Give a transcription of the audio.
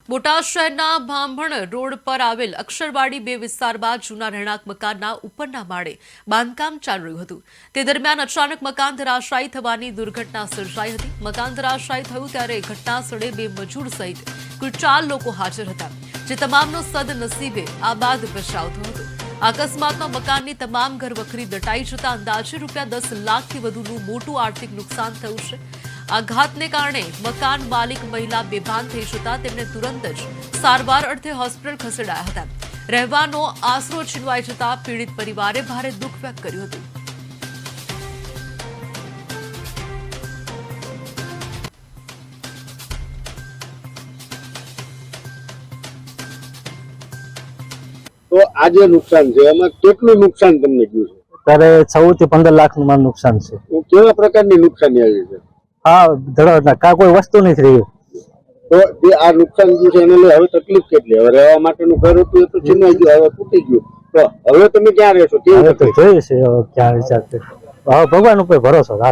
બોટાદ શહેરના ભાંભણ રોડ પર આવેલ અક્ષરવાડી 2 વિસ્તારમાં જૂના રહેણાંક મકાનના ઉપરના માળે બાંધકામ ચાલી રહ્યું હતું। તે દરમિયાન અચાનક મકાન ધરાશાયી થવાની દુર્ઘટના સર્જાઈ હતી। મકાન ધરાશાયી થયું ત્યારે ઘટના સ્થળે 2 મજૂર સહિત કુલ 4 લોકો હાજર હતા, જે તમામનો સદનસીબે આબાદ બચાવ થયો હતો। અકસ્માતમાં મકાનની તમામ ઘરવખરી દટાઈ જતા અંદાજે ₹10 લાખથી વધુનું મોટું આર્થિક નુકસાન થયું છે। આઘાતને કારણે મકાન માલિક મહિલા બેભાન થઈ જતા તેમને તુરંત જ સારવાર અર્થે હોસ્પિટલ ખસેડાયા હતા। રહેવાનો આશરો છીનવાઈ જતા પીડિત પરિવારે ભારે દુઃખ વ્યક્ત કર્યું હતું। તો આજે નુકસાન છે, એમાં કેટલું નુકસાન તમને થયું છે? ત્યારે 14 થી 15 લાખનું નુકસાન છે। કેવા પ્રકારની નુકસાની આવી છે? હા, ધડો કોઈ વસ્તુ નથી રહી। તો જે આ નુકસાન થયું છે એને લઈ હવે તકલીફ કેટલી? હવે રહેવા માટેનું ઘર હતું એ તો છીનવાઈ ગયું, હવે તૂટી ગયું, તો હવે તમે ક્યાં રહેશો? હવે તો જોઈએ છે ક્યાં વિચાર છે, હવે ભગવાન ઉપર ભરોસો રાખ।